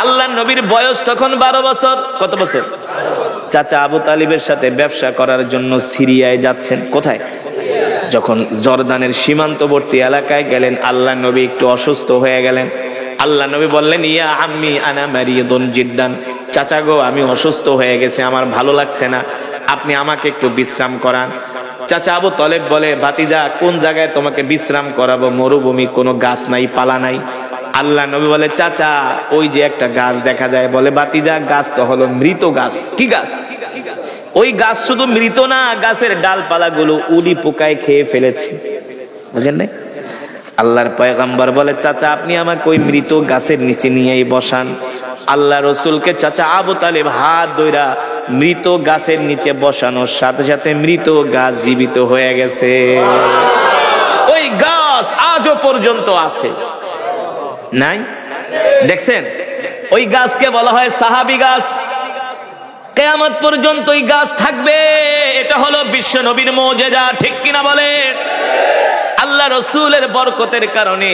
আল্লাহর নবীর বয়স তখন 12 বছর। কত বছর? চাচা আবু তালিবের সাথে ব্যবসা করার জন্য সিরিয়ায় যাচ্ছেন। কোথায়? যখন জর্দানের সীমান্তবর্তী এলাকায় গেলেন, আল্লাহর নবী একটু অসুস্থ হয়ে গেলেন। আল্লাহ নবী বললেন, ইয়া আম্মি আনা মারিয়াদুন জিদ্দান, চাচা গো আমি অসুস্থ হয়ে গেছে, আমার ভালো লাগছে না, আপনি আমাকে একটু বিশ্রাম করান। চাচা আবু তালেব বলে, ভাতিজা কোন জায়গায় তোমাকে বিশ্রাম করাবো? মরুভূমি, কোনো গাছ নাই, পালা নাই। আল্লাহ নবী বলে, চাচা ওই যে একটা গাছ দেখা যায়। বলে, ভাতিজা গাছ তো হলো মৃত গাছ। কি গাছ? ওই গাছ শুধু মৃত না, গাছের ডালপালা গুলো উড়ি পোকায় খেয়ে ফেলেছে। বুঝেন নাই? আল্লাহর পয়গম্বর বলে, চাচা আপনি আমাকে ওই মৃত গাছের নিচে নিয়েই বসান। আল্লাহ রসুলকে চাচা আবু তালেব হাত ধইরা মৃত গাছের নিচে বসানোর সাথে সাথে মৃত গাছ জীবিত হয়ে গেছে। ওই গাছ আজও পর্যন্ত আছে, নাই? দেখছেন? ওই গাছকে বলা হয় সাহাবী গাছ। কিয়ামত পর্যন্ত ওই গাছ থাকবে। এটা হলো বিশ্ব নবীর মুজিজা, ঠিক কিনা বলেন? আল্লাহ রসুলের বরকতের কারণে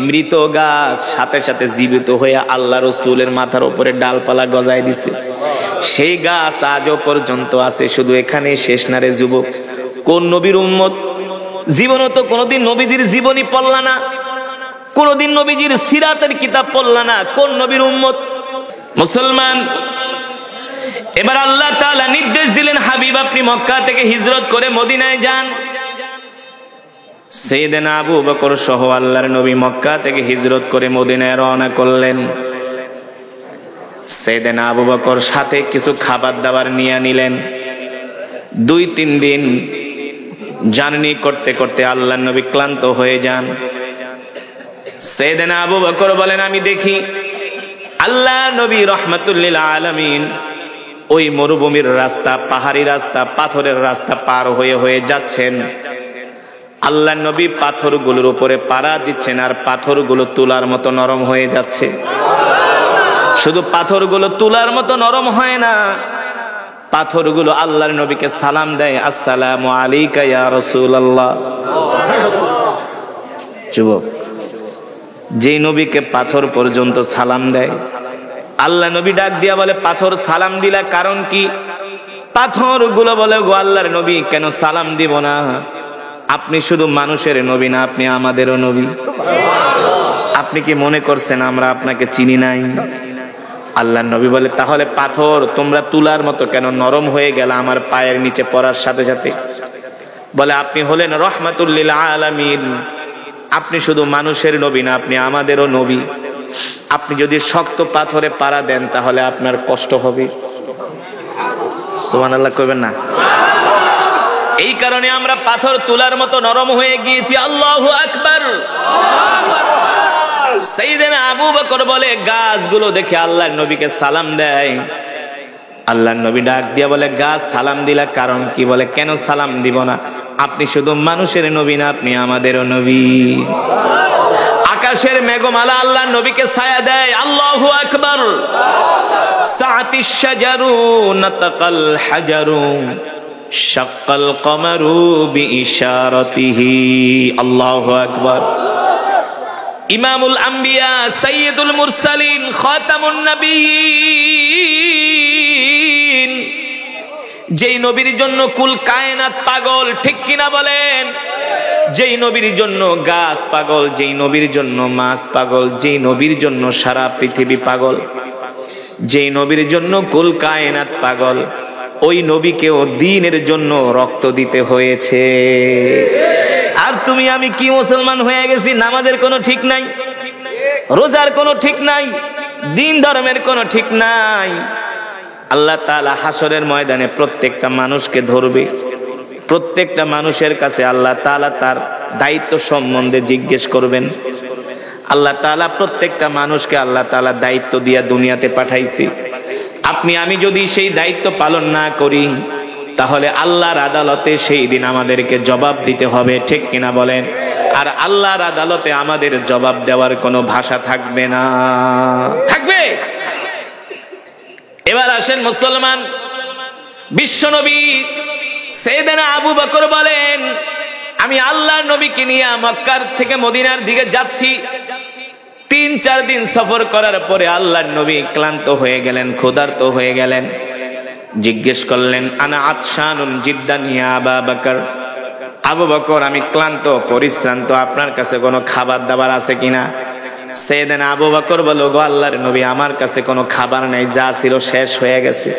মৃত গাছ সাথে সাথে জীবিত হয়ে আল্লাহ রসুলের মাথার উপরে ডালপালা গজায় দিছে। সেই গাছ আজও পর্যন্ত আছে। শুধু এখানে শেষ না রে যুবক। কোন নবীর উম্মত? জীবনে তো কোনোদিন নবীজির জীবনী পড়লা না, কোনদিন নবীজির সিরাতের কিতাব পড়লা না। কোন নবীর উম্মত? মুসলমান। এবার আল্লাহ তাআলা নির্দেশ দিলেন, হাবিব আপনি মক্কা থেকে হিজরত করে মদিনায় যান। সাইয়েদনা আবু বকর সহ আল্লাহর নবী মক্কা থেকে হিজরত করে মদিনায় রওনা করলেন। সাইয়েদনা আবু বকর সাথে কিছু খাবার দাবার নিয়ে নিলেন। 2-3 দিন জার্নি করতে করতে আল্লাহর নবী ক্লান্ত হয়ে যান। সাইয়েদনা আবু বকর বলেন, আমি দেখি আল্লাহ নবী রাহমাতুল লিল আলামিন ওই মরুভূমির রাস্তা, পাহাড়ি রাস্তা, পাথরের রাস্তা পার হয়ে হয়ে যাচ্ছেন। আল্লাহ নবী পাথরগুলোর উপরে পাড়া দিচ্ছেন, আর পাথরগুলো তুলার মতো নরম হয়ে যাচ্ছে। শুধু পাথরগুলো তুলার মতো নরম হয় না, পাথরগুলো আল্লাহর নবীকে সালাম দেয়, আসসালামু আলাইকা ইয়া রাসূলুল্লাহ। যুবক, যে নবীকে পাথর পর্যন্ত সালাম দেয়, আল্লাহ নবী ডাক দিয়া বলে, পাথর সালাম দিলা কারণ কি? পাথরগুলো বলে, গো আল্লাহর নবী কেন সালাম দিব না? আপনি শুধু মানুষের নবী না, আপনি আমাদেরও নবী। আপনি কি মনে করছেন আমরা আপনাকে চিনি নাই? আল্লাহর নবী বলে, তাহলে পাথর তোমরা তুলার মতো কেন নরম হয়ে গেল আমার পায়ের নিচে পড়ার সাথে সাথে? বলে, আপনি হলেন রাহমাতুল লিল আলামিন। আপনি শুধু মানুষের নবী না, আপনি আমাদেরও নবী। আপনি যদি শক্ত পাথরে পাড়া দেন তাহলে আপনার কষ্ট হবে। সুবহানাল্লাহ কইবেন না? এই কারণে আমরা পাথর তুলার মতো নরম হয়ে গিয়েছি। আল্লাহু আকবার। সাইয়েদনা আবু বকর বলে, গাছগুলো দেখে আল্লাহর নবীকে সালাম দেয়। আল্লাহর নবী ডাক দিয়া বলে, গাছ সালাম দিলা কারণ কি? বলে, কেন সালাম দিব না? আপনি শুধু মানুষের নবী না, আপনি আমাদেরও নবী। আকাশের মেঘমালা আল্লাহর নবীকে ছায়া দেয়। আল্লাহু আকবার। সাআতিশ শাজারু নাতাকাল হাজারু শাক্কাল কমারু বিইশারাতিহি। আল্লাহু আকবার। ইমামুল আম্বিয়া, সাইয়্যিদুল মুরসালিন, খাতামুন নবিয়্যিন, যেই নবীর জন্য কুল কায়নাত পাগল, ঠিক কিনা বলেন? যেই নবীর জন্য গাছ পাগল, যেই নবীর জন্য মাছ পাগল, যেই নবীর জন্য সারা পৃথিবী পাগল, যেই নবীর জন্য কুল কায়নাত পাগল, ওই নবীকেও দ্বীনের জন্য রক্ত দিতে হয়েছে। আর তুমি আমি কি মুসলমান হয়ে গেছি? নামাজের কোনো ঠিক নাই, রোজার কোনো ঠিক নাই, দ্বীন ধর্মের কোনো ঠিক নাই। আল্লাহ তাআলা হাসরের ময়দানে প্রত্যেকটা মানুষকে ধরবে। প্রত্যেকটা মানুষের কাছে আল্লাহ তাআলা তার দায়িত্ব সম্বন্ধে জিজ্ঞেস করবেন। আল্লাহ তাআলা প্রত্যেকটা মানুষকে আল্লাহ তাআলা দায়িত্ব দিয়া দুনিয়াতে পাঠাইছে। আপনি আমি যদি সেই দায়িত্ব পালন না করি তাহলে আল্লাহর আদালতে সেই দিন আমাদেরকে জবাব দিতে হবে, ঠিক কিনা বলেন? আর আল্লাহর আদালতে আমাদের জবাব দেওয়ার কোনো ভাষা থাকবে না। থাকবে? এবার আসেন মুসলমান, বিশ্বনবী সাইয়েদনা আবু বকর বলেন, আমি আল্লাহর নবীকে নিয়ে মক্কার থেকে মদিনার দিকে যাচ্ছি। 3-4 দিন সফর করার পরে আল্লাহর নবী ক্লান্ত হয়ে গেলেন, ক্ষুধার্ত হয়ে গেলেন। জিজ্ঞেস করলেন, আনা আতশানুন জিদ্দান ইয়া আবা বকর, আবু বকর আমি ক্লান্ত পরিশ্রান্ত, আপনার কাছে কোনো খাবার দাবার আছে কিনা? সাইয়েদনা আবু বকর বলল, গো আল্লাহর নবী আমার কাছে কোনো খাবার নাই, যা ছিল শেষ হয়ে গেছে।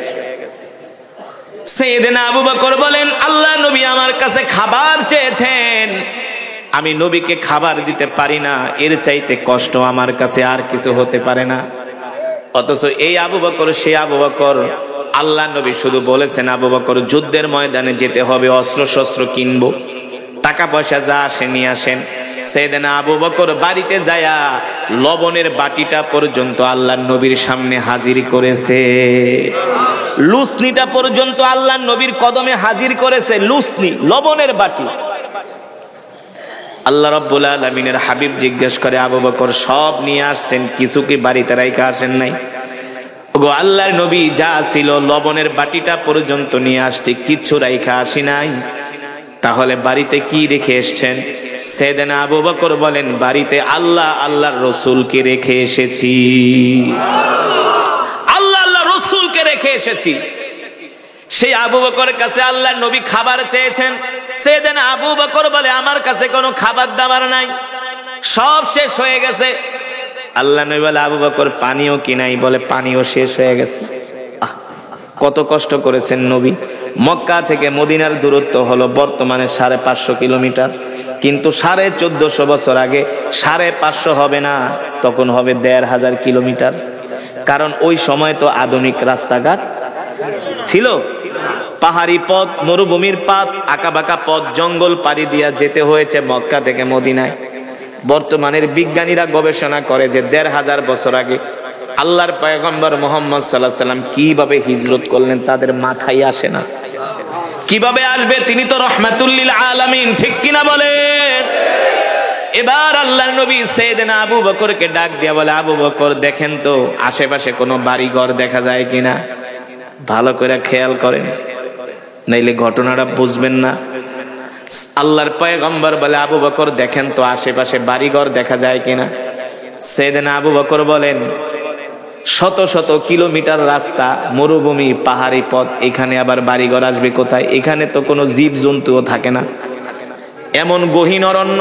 সাইয়েদনা আবু বকর বলেন, আল্লাহর নবী আমার কাছে খাবার চেয়েছেন, আমি নবীকে খাবার দিতে পারি না, এর চাইতে কষ্ট আমার কাছে আর কিছু হতে পারে না। অথচ এই আবু বকর সে আবু বকর, আল্লাহ নবী শুধু বলেছেন আবু বকর যুদ্ধের ময়দানে যেতে হবে, অস্ত্র শস্ত্র কিনবো, টাকা পয়সা যা আসে নিয়ে আসেন। সাইয়েদনা আবু বকর বাড়িতে যায়া লবণের বাটিটা পর্যন্ত আল্লাহর নবীর সামনে হাজির করেছে, লুসনিটা পর্যন্ত আল্লাহর নবীর কদমে হাজির করেছে, লুসনি লবণের বাটি। আল্লাহ রাব্বুল আলামিনের হাবিব জিজ্ঞেস করে, আবু বকর সব নিয়ে আসছেন, কিছু কি বাড়িতে রাইখা আসেন নাই? ওগো আল্লাহর নবী যা ছিল লবণের বাটিটা পর্যন্ত নিয়ে আসছি, কিচ্ছু রাইখা আসি নাই। তাহলে বাড়িতে কি রেখে এসেছেন? সাইয়েদনা আবু বকর বলেন, বাড়িতে আল্লাহর রাসূলকে রেখে এসেছি, আল্লাহর রাসূলকে রেখে এসেছি। সেই আবু বকরের কাছে আল্লাহর নবী খাবার চেয়েছেন। সাইয়েদনা আবু বকর বলে, আমার কাছে কোনো খাবার দাবার নাই, সব শেষ হয়ে গেছে। আল্লাহ নবী বলে, আবু বকর পানিও কি নাই? বলে, পানিও শেষ হয়ে গেছে। কত কষ্ট করেছেন নবী। মক্কা থেকে মদিনার দূরত্ব হলো বর্তমানে 550 কিলোমিটার, কিন্তু 1450 বছর আগে 550 হবে না, তখন হবে 1500 কিলোমিটার। কারণ ওই সময় তো আধুনিক রাস্তাঘাট ছিল, পাহাড়ি পথ, মরুভূমির পথ, আঁকাবাঁকা পথ, জঙ্গল পাড়ি দিয়া যেতে হয়েছে মক্কা থেকে মদিনায়। বর্তমানের বিজ্ঞানীরা গবেষণা করে যে 1500 বছর আগে আল্লাহর পয়গম্বর মুহাম্মদ সাল্লাল্লাহু আলাইহি সাল্লাম কিভাবে হিজরত করলেন তাদের মাথায় আসে না। কিভাবে আসবে? তিনি তো রাহমাতুল লিল আলামিন, ঠিক কিনা বলেন? এবার আল্লাহর নবী সাইয়েদনা আবু বকরকে ডাক দিয়া বলে, আবু বকর দেখেন তো আশেপাশে কোনো বাড়ি ঘর দেখা যায় কিনা, ভালো করে খেয়াল করেন, নাইলে ঘটনাটা বুঝবেন না। আল্লাহর পয়গম্বর বলে, আবু বকর দেখেন তো আশেপাশে বাড়িঘর দেখা যায় কিনা। সাইয়েদনা আবু বকর বলেন, শত শত কিলোমিটার রাস্তা, মরুভূমি, পাহাড়ি পথ, এখানে আবার বাড়িঘর আসবে কোথায়? এখানে তো কোনো জীব জন্তুও থাকে না, এমন গহীন অরণ্য।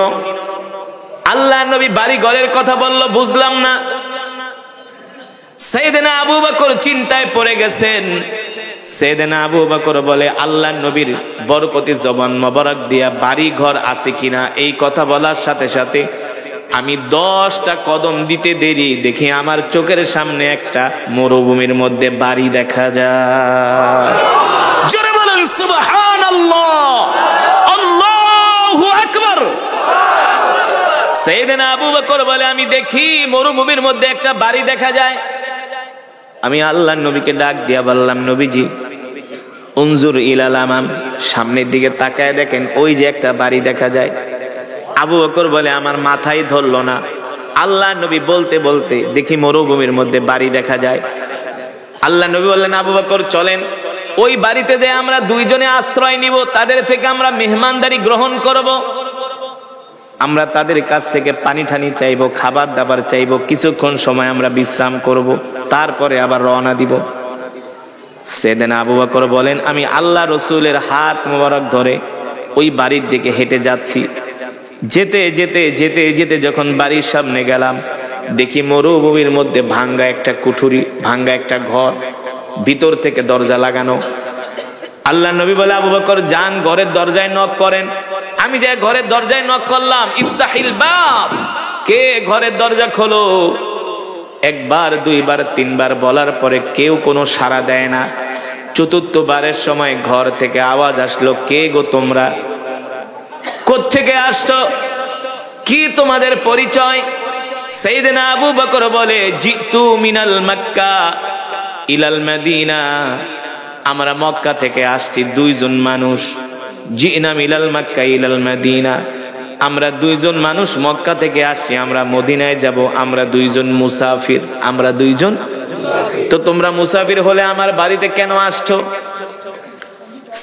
আল্লাহর নবী বাড়িঘরের কথা বলল, বুঝলাম না। সাইয়েদনা আবু বকর চিন্তায় পড়ে গেছেন। সাইয়েদনা আবু বকর বলে, আল্লাহর নবীর বরকতি জবান মোবারক দিয়া বাড়ি ঘর আছে কিনা এই কথা বলার সাথে সাথে আমি 10টা কদম দিতে দেরি, দেখি আমার চোখের সামনে একটা মরুভূমির মধ্যে বাড়ি দেখা যায়। জোরে বলেন সুবহানাল্লাহ, আল্লাহু আকবার। সাইয়েদনা আবু বকর বলে, আমি দেখি মরুভূমির মধ্যে একটা বাড়ি দেখা যায়। আমি আল্লাহর নবীকে ডাক দিয়া বললাম, নবীজি উনজুর ইলাল আমাম, সামনের দিকে তাকায় দেখেন ওই যে একটা বাড়ি দেখা যায়। আবু বকর বলে, আমার মাথায় ধরলো না। আল্লাহর নবী বলতে বলতে দেখি মরুভূমির মধ্যে বাড়ি দেখা যায়। আল্লাহর নবী বললেন, আবু বকর চলেন ওই বাড়িতে যে আমরা দুইজনে আশ্রয় নিব, তাদের থেকে আমরা মেহমানদারি গ্রহণ করব, আমরা তাদের কাছ থেকে পানি ঠানি চাইবো, খাবার দাবার চাইবো, কিছুক্ষণ সময় আমরা বিশ্রাম করব, তারপরে আবার রওনা দিব। সাইয়েদনা আবু বকর বলেন, আমি আল্লাহ রসুলের হাত মোবারক ধরে ওই বাড়ির দিকে হেঁটে যাচ্ছি। যেতে যেতে যেতে যেতে যখন বাড়ির সামনে গেলাম, দেখি মরুভূমির মধ্যে ভাঙ্গা একটা কুঠুরি, ভাঙ্গা একটা ঘর, ভিতর থেকে দরজা লাগানো। আল্লাহ নবী বলে, আবু বকর যান ঘরের দরজায় নক করেন। আমি যে ঘরের দরজায় নক করলাম, ইফতাহিল বাব, কে ঘরের দরজা খোলো। একবার, দুইবার, তিনবার বলার পরে কেউ কোনো সাড়া দেয় না। চতুর্থবারের সময় ঘর থেকে আওয়াজ আসলো, কে গো তোমরা, কোত্থেকে আসছো, কি তোমাদের পরিচয়? সাইয়েদনা আবু বকর বলে, জিতু মিনাল মক্কা ইলাল মদিনা, আমরা মক্কা থেকে আসছি দুইজন মানুষ। জিনা মিনাল মক্কা ইলাল মদিনা, আমরা দুইজন মানুষ মক্কা থেকে আসছি, আমরা মদিনায় যাব, আমরা দুইজন মুসাফির, আমরা দুইজন। তো তোমরা মুসাফির হলে আমার বাড়িতে কেন আসছো?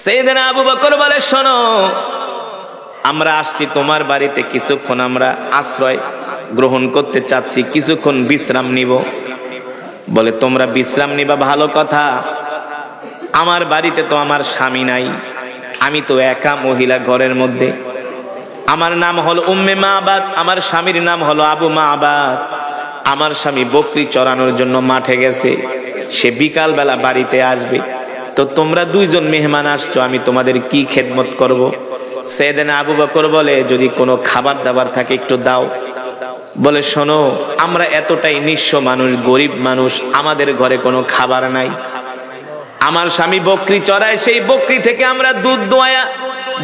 সাইয়েদনা আবু বকর বলে, শোনো আমরা আসছি তোমার বাড়িতে কিছুক্ষণ আমরা আশ্রয় গ্রহণ করতে চাচ্ছি, কিছুক্ষণ বিশ্রাম নিব। বলে তোমরা বিশ্রাম নিবা ভালো কথা, আমার বাড়িতে তো আমার স্বামী নাই, আমি তো একা মহিলা ঘরের মধ্যে। আমার নাম হলো উম্মে মাবাদ, আমার স্বামীর নাম হলো আবু মাবাদ। আমার স্বামী বকরি চড়ানোর জন্য মাঠে গেছে, সে বিকাল বেলা বাড়িতে আসবে। তো তোমরা দুইজন মেহমান আসছো, আমি তোমাদের কি খেদমত করব? সাইয়েদনা আবু বকর বলে যদি কোনো খাবার দাবার থাকে একটু দাও। বলে শোনো, আমরা এতটাই নিঃস্ব মানুষ, গরিব মানুষ, আমাদের ঘরে কোনো খাবার নাই। আমার স্বামী বকরি চড়ায়, সেই বকরি থেকে আমরা দুধ দোয়া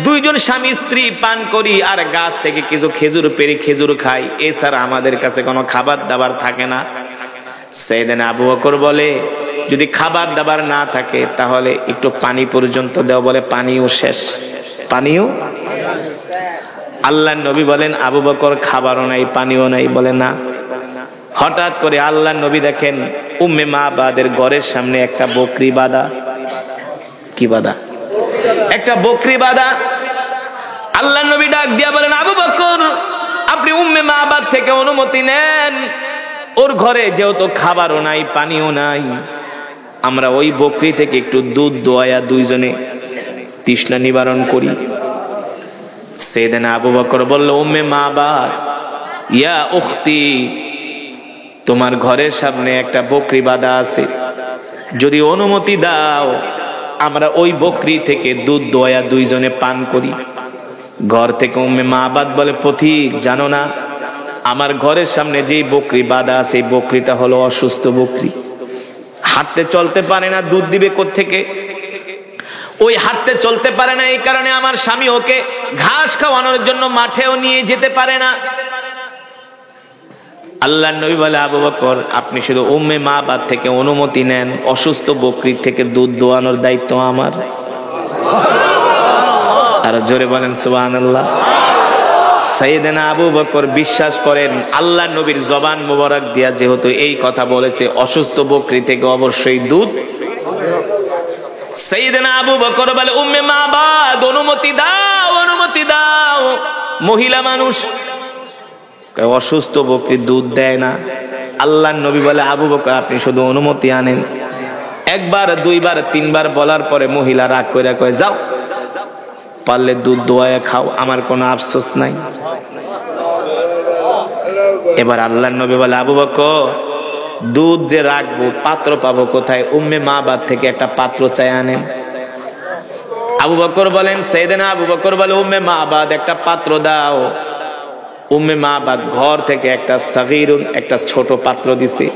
দুইজন স্বামী স্ত্রী পান করি, আর গাছ থেকে কিছু খেজুর পেড়ে খেজুর খাই, এছাড়া আমাদের কাছে কোনো খাবার দাবার থাকে না। সাইয়েদনা আবু বকর বলে যদি খাবার দাবার না থাকে তাহলে একটু পানি পর্যন্ত দাও। বলে পানিও শেষ, পানিও। আল্লাহর নবী বলেন আবু বকর খাবারও নাই পানিও নাই। বলে না। হঠাৎ করে আল্লাহর নবী দেখেন উম্মে মাবাদের ঘরের সামনে একটা বকরি বাঁধা। কি বাঁধা? একটা বকরি বাঁধা। আল্লাহর নবী ডাক দিয়া বলেন আবু বকর, আপনি উম্মে মাবাদ থেকে অনুমতি নেন, ওর ঘরে যেহেতু খাবারও নাই পানিও নাই, আমরা ওই বকরি থেকে একটু দুধ দোয়া দুইজনে তৃষ্ণা নিবারণ করি। সাইয়েদনা আবু বকর বলল উম্মে মাবাদ, ইয়া উখতি, তোমার ঘরের সামনে একটা বকরি বাঁধা আছে, যদি অনুমতি দাও আমরা ওই বকরি থেকে দুধ দোয়া দুইজনে পান করি। ঘর থেকে উম্মে মাবাদ বলে পথিক, জানো না আমার ঘরের সামনে যে বকরি বাঁধা আছে, এই বকরিটা হলো অসুস্থ বকরি, হাঁটতে চলতে পারে না, দুধ দিবে কোত্থেকে? ওই হাঁটতে চলতে পারে না, এই কারণে আমার স্বামী ওকে ঘাস খাওয়ানোর জন্য মাঠেও নিয়ে যেতে পারে না। আল্লাহর নবী বলে আবু বকর, আপনি শুধু উম্মে মাবাদ থেকে অনুমতি নেন, অসুস্থ বকরি থেকে দুধ দোয়ানোর দায়িত্ব আমার। আর জোরে বলেন সুবহানাল্লাহ। সাইয়েদনা আবু বকর বিশ্বাস করেন আল্লাহর নবীর জবান মোবারক দিয়া যেহেতু এই কথা বলেছে, অসুস্থ বকরি থেকে অবশ্যই দুধ। সাইয়েদনা আবু বকর বলে উম্মে মাবাদ অনুমতি দাও, অনুমতি দাও। মহিলা মানুষ, অসুস্থ বকরি দুধ দেয় না। আল্লাহর নবী বলে আবু বকর আপনি শুধু অনুমতি আনেন। একবার দুইবার তিনবার বলার পরে মহিলা রাগ কইরা কয় যাও, পারলে দুধ দোয়ায় খাও, আমার কোনো আফসোস নাই। এবার আল্লাহর নবী বলে আবু বকর দুধ যে রাখবো পাত্র পাবো কোথায়? উম্মে মাবাদ থেকে একটা পাত্র চাই আনেন। আবু বকর বলেন, সাইয়েদনা আবু বকর বলে উম্মে মাবাদ একটা পাত্র দাও। উম্মে মাবাদ ঘর থেকে একটা সাগীরুন, একটা ছোট পাত্র দিছে।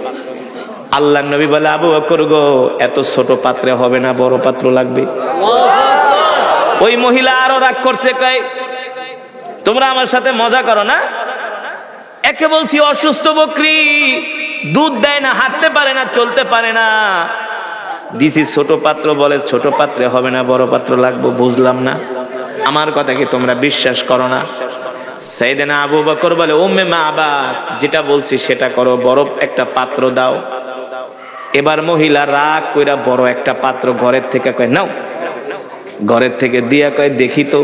আল্লাহর নবী বলে আবু বকর গো, এত ছোট পাত্রে হবে না, বড় পাত্র লাগবে। ওই মহিলা আরো রাগ করছে, কয় তোমরা আমার সাথে মজা করো না? একে বলছি অসুস্থ বকরি, দুধ দেয় না, হাঁটতে পারে না, চলতে পারে না, দিছি ছোট পাত্র, বলে ছোট পাত্রে হবে না, বড় পাত্র লাগবে। বুঝলাম না, আমার কথা কি তোমরা বিশ্বাস করো না? সাইয়েদনা আবু বকর বলে উম্মে মাবাদ যেটা বলছি সেটা করো, বড় একটা পাত্র দাও। এবার মহিলা রাগ কইরা বড় একটা পাত্র ঘরের থেকে কয় নাও। ঘরের থেকে দিয়া কয় দেখি তো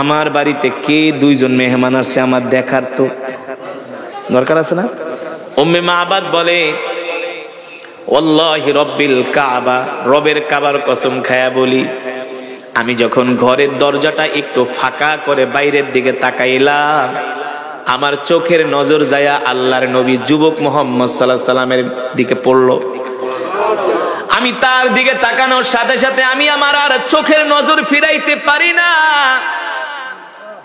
আমার বাড়িতে কে দুইজন মেহমান আসছে, আমার দেখার তো দরকার আছে না? উম্মে মাবাদ বলে ওয়াল্লাহি রব্বিল কাবা, রবের কাবার কসম খায়া বলি, আমি যখন ঘরের দরজাটা একটু ফাঁকা করে বাইরের দিকে তাকাইলাম, আমার চোখের নজর যায়া আল্লাহর নবী যুবক মুহাম্মদ সাল্লাল্লাহু আলাইহি সাল্লামের দিকে পড়লো। আমি তার দিকে তাকানোর সাথে সাথে আমি আমার আর চোখের নজর ফিরাইতে পারি না,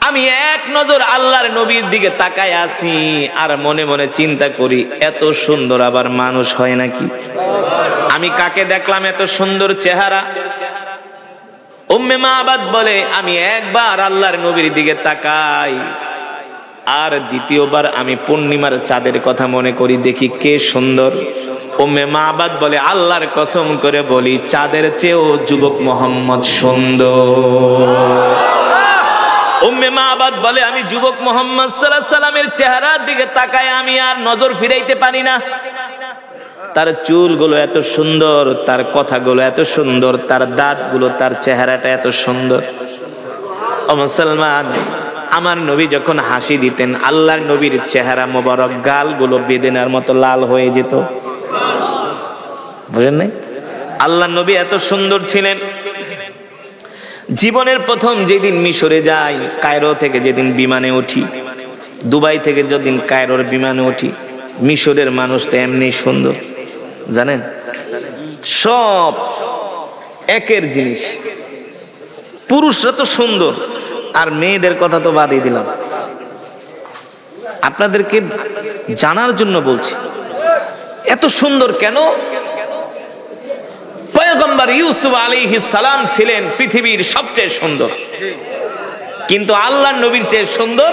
আমি এক নজর আল্লাহর নবীর দিকে তাকায় আছি আর মনে মনে চিন্তা করি এত সুন্দর আবার মানুষ হয় নাকি? আমি কাকে দেখলাম এত সুন্দর চেহারা? উম্মে মাবাদ বলে আমি একবার আল্লাহর নবীর দিকে তাকাই আর দ্বিতীয়বার আমি পূর্ণিমার চাঁদের কথা মনে করি, দেখি কে সুন্দর। উম্মে মাবাদ বলে আল্লাহর কসম করে বলি চাঁদের চেয়েও যুবক মোহাম্মদ সুন্দর। উম্মে মাবাদ বলে আমি যুবক মুহাম্মদ সাল্লাল্লাহু আলাইহি সাল্লামের চেহারার দিকে তাকায় আমি আর নজর ফিরাইতে পারি না। তার চুলগুলো এত সুন্দর, তার কথাগুলো এত সুন্দর, তার দাঁতগুলো, তার চেহারাটা এত সুন্দর। ও মুসলমান, আমার নবী যখন হাসি দিতেন আল্লাহর নবীর চেহারা মোবারক গালগুলো বেদেনার মতো লাল হয়ে যেত। বুঝেন নাই? আল্লাহর নবী এত সুন্দর ছিলেন। জীবনের প্রথম যেদিন মিশরে যাই, কায়রো থেকে যেদিন বিমানে উঠি, দুবাই থেকে যেদিন কায়রোর বিমানে উঠি, মিশরের মানুষ তো এমনি সুন্দর, জানেন? সব একের জিনিস। পুরুষরা তো সুন্দর, আর মেয়েদের কথা তো বাদই দিলাম। আপনাদেরকে জানার জন্য বলছি এত সুন্দর কেন। পয়গম্বর ইউসুফ আলাইহিস সালাম ছিলেন পৃথিবীর সবচেয়ে সুন্দর, কিন্তু আল্লাহর নবীর চেয়ে সুন্দর।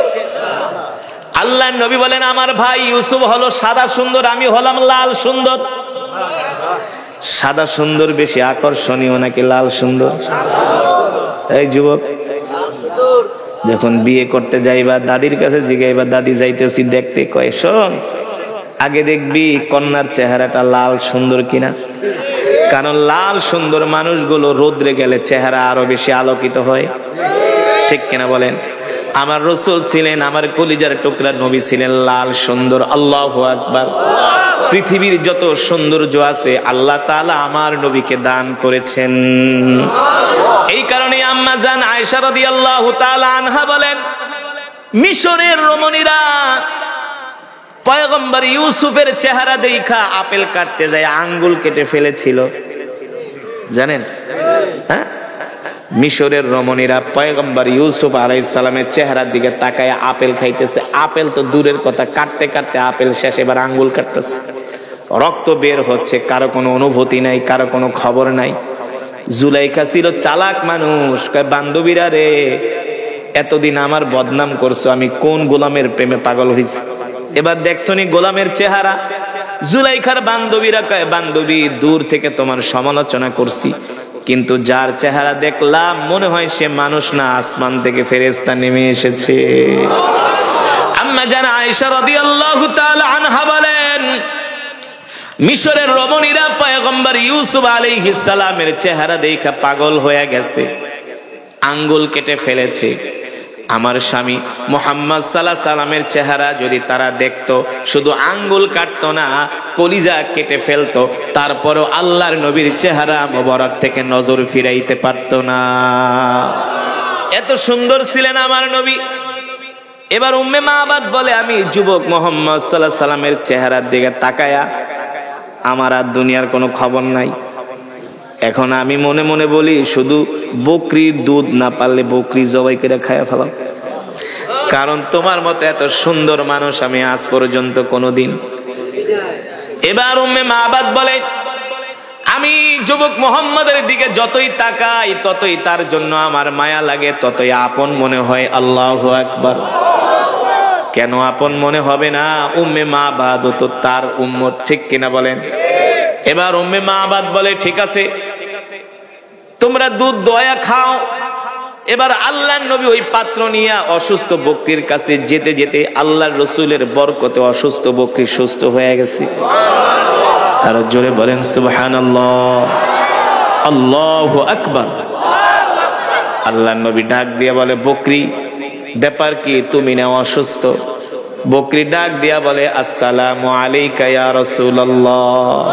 আল্লাহর নবী বলেন আমার ভাই ইউসুফ হলো সাদা সুন্দর, আমি হলাম লাল সুন্দর। সাদা সুন্দর বেশি আকর্ষণীয় নাকি লাল সুন্দর? এই যুবক, যখন বিয়ে করতে যাইবা দাদির কাছে জিগাইবা, দাদি যাইতেছি দেখতে, কয় শোন আগে দেখবি কন্যার চেহারাটা লাল সুন্দর কিনা, কারণ লাল সুন্দর মানুষগুলো রোদ্রে গেলে চেহারা আরো বেশি আলোকিত হয়। ঠিক কিনা বলেন? আমার রাসূল ছিলেন, আমার কলিজার টুকরা নবী ছিলেন লাল সুন্দর। আল্লাহু আকবার। পৃথিবীর যত সৌন্দর্য আছে আল্লাহ তাআলা আমার নবীকে দান করেছেন। এই কারণে আম্মা জান আয়েশা রাদিয়াল্লাহু তাআলা আনহা বলেন, মিশরের রমণীরা পয়গম্বর ইউসুফের চেহারা দেখা আপেল কাটতে যায় আঙ্গুল কেটে ফেলেছিল, জানেন? হ্যাঁ, মিশরের রমণীরা পয়গম্বর ইউসুফ আলাইহিস সালামের চেহারার দিকে তাকায় আপেল খাইতেছে। আপেল তো দূরের কথা, কাটতে কাটতে আপেল শেষ, এবার আঙ্গুল কাটতেছে। রক্ত বের হচ্ছে, কারো কোনো অনুভূতি নাই, কারো কোনো খবর নাই। জুলাইখা ছিল চালাক মানুষ, কয় বান্ধবীরা রে, এতদিন আমার বদনাম করছো, আমি কোন গোলামের প্রেমে পাগল হইছি, এবার দেখছনি গোলামের চেহারা। জুলাইখার বান্ধবীরা কয় বান্ধবী দূর থেকে তোমার সমালোচনা করছি, কিন্তু যার চেহারা দেখলাম মনে হয় সে মানুষ না, আসমান থেকে ফেরেশতা নেমে এসেছে। আম্মা জান আয়েশা রাদিয়াল্লাহু তাআলা আনহা বলেন, মিশরের রমণীরা পয়গম্বর ইউসুফ আলাইহিস সালামের চেহারা দেখে পাগল হয়ে গেছে, আঙ্গুল কেটে ফেলেছে। আমার স্বামী মুহাম্মদ সাল্লাল্লাহু আলাইহি সাল্লামের চেহারা যদি তারা দেখতো, শুধু আঙ্গুল কাটতো না, কলিজা কেটে ফেলতো, তারপরও আল্লাহর নবীর চেহারা মোবারক থেকে নজর ফিরাইতে পারতো না। এত সুন্দর ছিলেন আমার নবী। এবার উম্মে মাবাদ বলে, আমি যুবক মুহাম্মদ সাল্লাল্লাহু আলাইহি সাল্লামের চেহারার দিকে তাকায়া আমার আর দুনিয়ার কোনো খবর নাই। এখন আমি মনে মনে বলি, শুধু বকরির দুধ না পারলে বকরি জবাই করে খায়া ফেলাম, কারণ তোমার মতো এত সুন্দর মানুষ আমি আজ পর্যন্ত কোনোদিন। এবার উম্মে মাবাদ বলে, আমি যুবক মুহাম্মাদের দিকে যতই তাকাই ততই তার জন্য আমার মায়া লাগে, ততই আপন মনে হয়। আল্লাহু আকবার। কেন আপন মনে হবে না? উম্মে মাবাদ তো তার উম্মত, ঠিক কিনা বলেন? এবার উম্মে মাবাদ বলে, ঠিক আছে তোমরা দুধ দয়া খাও। এবার আল্লাহর নবী ওই পাত্র নিয়ে অসুস্থ বকরির কাছে যেতে যেতে আল্লাহর রাসূলের বরকতে অসুস্থ বকরি সুস্থ হয়ে গেছে। আর জোরে বলেন সুবহানাল্লাহ, আল্লাহু আকবার। আল্লাহর নবী ডাক দিয়া বলে, বকরি ব্যাপার কি, তুমি না অসুস্থ? বকরি ডাক দিয়া বলে, আসসালামু আলাইকা ইয়া রাসূলুল্লাহ।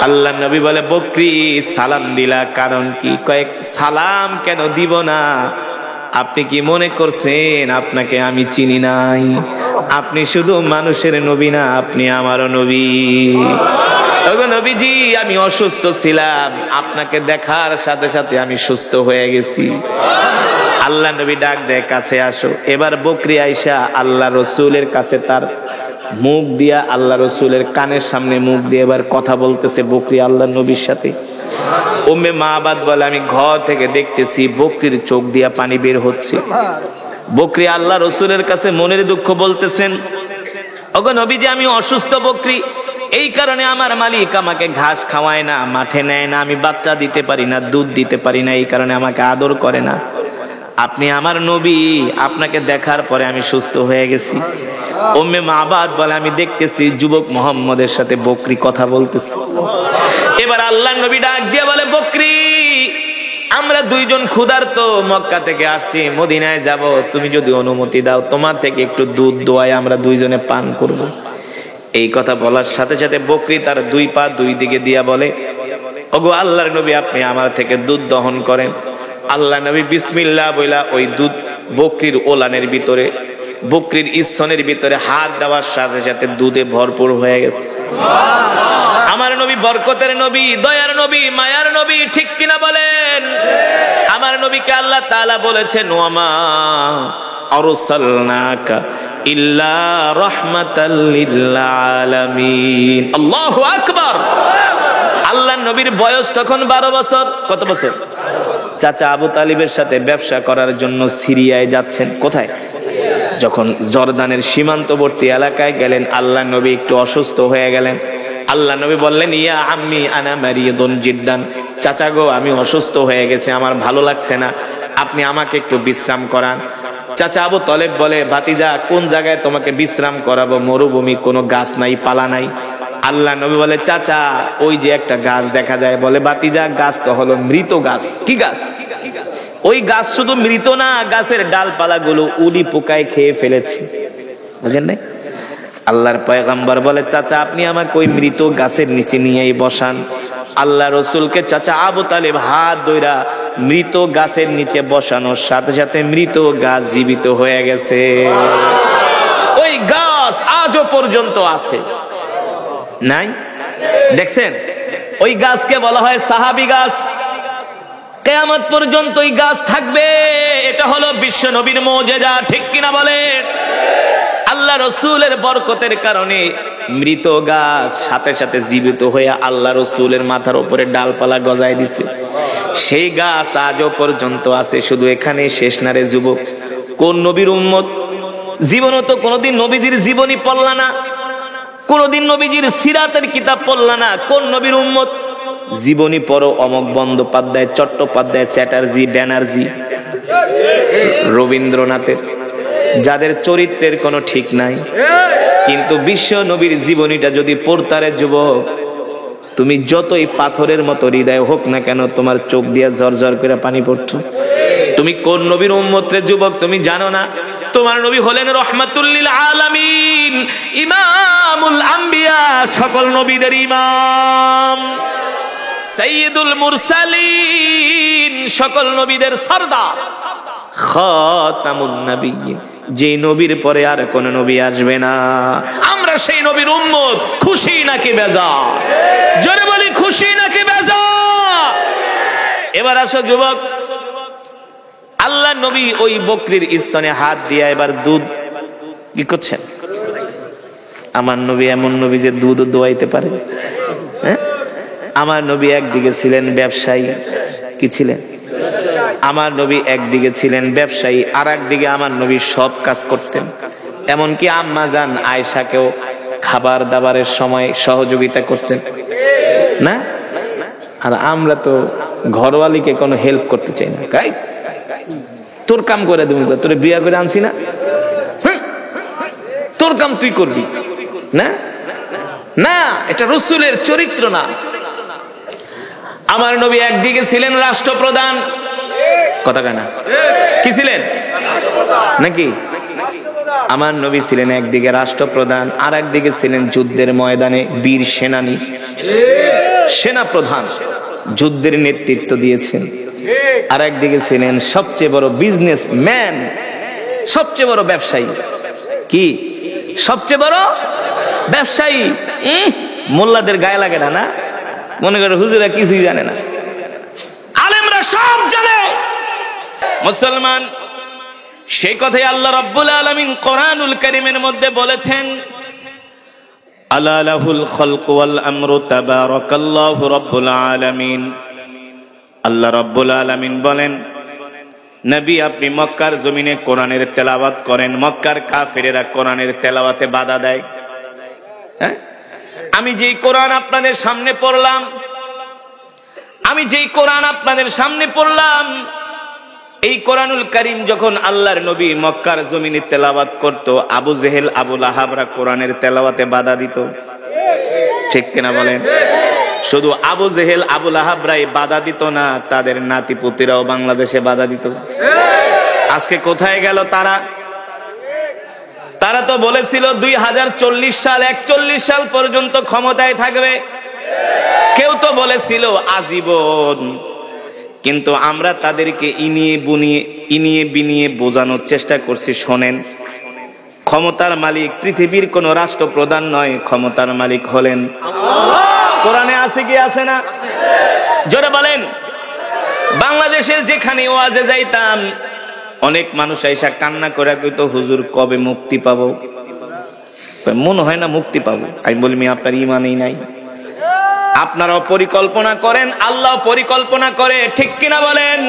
আল্লাহর নবী বলে, বকরি সালাম দিলা কারণ কি? কয়েক সালাম কেন দিব না? আপনি কি মনে করছেন আপনাকে আমি চিনি নাই? আপনি শুধু মানুষের নবী না, আপনি আমারও নবী। ওগো নবীজি, আমি অসুস্থ ছিলাম, আপনাকে দেখার সাথে সাথে আমি সুস্থ হয়ে গেছি। আল্লাহ নবী ডাক দেয়, কাছে আসো। এবার বকরি আয়েশা আল্লাহ রসুলের কাছে তার মুখ দিয়া, আল্লাহ রসুলের কানের সামনে মুখ দিয়ে এবার কথা বলতেছে বকরি আল্লাহ নবীর সাথে। উম্মে মাবাদ বলে, আমি ঘর থেকে দেখতেছি বকরির চোখ দিয়া পানি বের হচ্ছে। বকরি আল্লাহ রসুলের কাছে মনের দুঃখ বলতেছেন, ওগো নবীজি, আমি অসুস্থ বকরি, এই কারণে আমার মালিক আমাকে ঘাস খাওয়ায় না, মাঠে নেয় না, আমি বাচ্চা দিতে পারি না, দুধ দিতে পারি না, এই কারণে আমাকে আদর করে না। আপনি আমার নবী, আপনাকে দেখার পরে আমি সুস্থ হয়ে গেছি। উম্মে মাবাদ বলে, আমি দেখতেছি যুবক মুহাম্মদের সাথে বকরি কথা বলতেছে। এবার আল্লাহর নবী ডাক দিয়ে বলে, বকরি আমরা দুইজন ক্ষুধার্ত মক্কা থেকে আসছি, মদিনায় যাব, তুমি যদি অনুমতি দাও তোমার থেকে একটু দুধ দোয়াই আমরা দুইজনে পান করব। এই কথা বলার সাথে সাথে বকরি তার দুই পা দুই দিকে দিয়া বলে, ওগো আল্লাহর নবী, আপনি আমার থেকে দুধ দহন করেন। আল্লাহ নবী বিসমিল্লাহ বইলা ওই দুধ বকরির ওলানের ভিতরে, বকরির স্তনের ভিতরে হাত দেওয়ার সাথে সাথে দুধে ভরপুর হয়ে গেছে। আমার নবী বরকতের নবী, দয়ার নবী, মায়ার নবী, ঠিক কিনা বলেন? আমার নবীকে আল্লাহ তাআলা বলেছেন, ওয়ামা আরসালনাকা ইল্লা রাহমাতাল লিল আলামিন। আল্লাহু আকবার। আল্লাহর নবীর বয়স তখন 12 বছর। কত বছর? চাচা আবু তালিবের সাথে ব্যবসা করার জন্য সিরিয়ায় যাচ্ছেন। কোথায়? যখন জর্দানের সীমান্তবর্তী এলাকায় গেলেন, আল্লাহ নবী একটু অসুস্থ হয়ে গেলেন। আল্লাহ নবী বললেন, ইয়া আম্মি আনা মারিয়াদুন জিদ্দান, চাচা গো আমি অসুস্থ হয়ে গেছে, আমার ভালো লাগছে না, আপনি আমাকে একটু বিশ্রাম করান। চাচা আবু তালেব বলে, ভাতিজা কোন জায়গায় তোমাকে বিশ্রাম করাবো? মরুভূমি, কোনো গাছ নাই, পালা নাই। আল্লাহ নবী বলে, চাচা ওই যে একটা গাছ দেখা যায়। বলে, ভাতিজা গাছ তো হলো মৃত গাছ। কি গাছ? ওই গাছ শুধু মৃত না, গাছের ডালপালা গুলো উড়ি পোকায় খেয়ে ফেলেছে। বুঝেন নাই? আল্লাহর পয়গম্বর বলে, চাচা আপনি আমাকে ওই মৃত গাছের নিচে নিয়েই বসান। আল্লাহ রসুলকে চাচা আবু তালেব হাত ধইরা মৃত গাছের নিচে বসানোর সাথে সাথে মৃত গাছ জীবিত হয়ে গেছে। ওই গাছ আজও পর্যন্ত আছে। নাই? দেখছেন? ওই গাছকে বলা হয় সাহাবী গাছ। কিয়ামত পর্যন্ত ওই গাছ থাকবে। এটা হলো বিশ্ব নবীর মুজিজা, ঠিক কিনা বলেন? আল্লাহ রসুলের বরকতের কারণে মৃত গাছ সাথে সাথে জীবিত হয়ে আল্লাহ রসুলের মাথার উপরে ডালপালা গজায় দিছে। সেই গাছ আজও পর্যন্ত আছে। শুধু এখানে শেষ না রে যুবক। কোন নবীর উম্মত? জীবনও তো কোনদিন নবীজির জীবনী পড়লা না, কোনদিন নবীজির সিরাতের কিতাব পড়লা না। কোন নবীর উম্মত? জীবনী পড়ো অমক বন্দ্যোপাধ্যায়, চট্টোপাধ্যায়, চ্যাটার্জি, ব্যানার্জি, রবীন্দ্রনাথের, যাদের চরিত্রের কোনো ঠিক নাই। কিন্তু বিশ্ব নবীর জীবনীটা যদি পড়তারে যুবক, তুমি যতই পাথরের মতো হৃদয় হোক না কেন, তোমার চোখ দিয়ে ঝরঝর করে পানি পড়তো। তুমি কোন নবীর উম্মত রে যুবক তুমি জানো না? তোমার নবী হলেন রহমাতুল লিল আলামিন, ইমামুল আম্বিয়া, সকল নবীদের ইমাম, সাইয়্যিদুল মুরসালিন, সকল নবীদের সরদার, খাতামুন নবিয়্যিন, যে নবীর পরে আর কোন নবী আসবে না। আমরা সেই নবীর উম্মত। খুশি নাকি বেজার? জোরে বলি, খুশি নাকি বেজার? এবার আসো যুবক, আল্লাহ নবী ওই বকরির স্তনে হাত দিয়ে এবার দুধ কি করছেন? আমার নবী এমন নবী যে দুধ দোয়াইতে পারে। আমার নবী একদিকে ছিলেন ব্যবসায়ী। কি ছিলেন? আমার নবী একদিকে ছিলেন ব্যবসায়ী, আর একদিকে আমার নবী সব কাজ করতেন। এমনকি আম্মা জান আয়েশাকেও খাবার দাবারের সময় সহযোগিতা করতেন না। আর আমরা তো ঘরওয়ালিকে কোনো হেল্প করতে চাই না। কাই তোর কাম করে দেবো, তোর বিয়া করে আনছি না, তোর কাম তুই করবি না। না, এটা রাসূলের চরিত্র না। আমার নবী একদিকে ছিলেন রাষ্ট্রপ্রধান। কথা কেনা? কি ছিলেন নাকি? আমার নবী ছিলেন একদিকে রাষ্ট্রপ্রধান, আর একদিকে ছিলেন যুদ্ধের ময়দানে বীর সেনানী, সেনা প্রধান, যুদ্ধের নেতৃত্ব দিয়েছেন। আর একদিকে ছিলেন সবচেয়ে বড় বিজনেসম্যান, সবচেয়ে বড় ব্যবসায়ী। কি? সবচেয়ে বড় ব্যবসায়ী। মোল্লাদের গায়ে লাগে না, না? মনে করে হুজুরা কিছুই জানে না, আলেমরা সব জানে। মুসলমান, সেই কথাই আল্লাহ রাব্বুল আলামিন কোরআনুল কারীমের মধ্যে বলেছেন, আলা লাহুল খালকু ওয়াল আমরু তাবারাকাল্লাহু রাব্বুল আলামিন। আল্লাহ রাব্বুল আলামিন বলেন, নবী আপনি মক্কার জমিনে কোরআনের তেলাওয়াত করেন। মক্কার কাফেরেরা কোরআনের তেলাওয়াতে বাধা দেয়। হ্যাঁ, আমি যেই কোরআন আপনাদের সামনে পড়লাম, আমি যেই কোরআন আপনাদের সামনে পড়লাম, এই কোরআনুল কারীম যখন আল্লাহর নবী মক্কার জমিনে তেলাওয়াত করত, আবু জেহেল, আবু লাহাবরা কোরআনের তেলাওয়াতে বাধা দিত। ঠিক কিনা বলেন? শুধু আবু জেহেল আবু লাহাবরাই বাধা দিত না, তাদের নাতিপুতিরাও বাংলাদেশে বাধা দিত। আজকে কোথায় গেল তারা? তারা তো বলেছিল 2040 সাল 41 সাল পর্যন্ত ক্ষমতায় থাকবে, কেউ তো বলেছিল আজীবন। কিন্তু আমরা তাদেরকে ইনিয়ে বিনিয়ে বোঝানোর চেষ্টা করছি, শোনেন, ক্ষমতার মালিক পৃথিবীর কোন রাষ্ট্রপ্রধান নয়, ক্ষমতার মালিক হলেন আল্লাহ। কোরআনে আছে কি আছে না? জোরে বলেন। বাংলাদেশের যেখানে ওয়াজে যাইতাম, অনেক মানুষ এসে কান্না করে কইতো, হুজুর কবে মুক্তি পাবো? মনে হয় না মুক্তি পাবো। আমি বলি, আপনার ঈমানই নাই। আপনারাও পরিকল্পনা করেন, আল্লাহ পরিকল্পনা করে, ঠিক কিনা বলেন?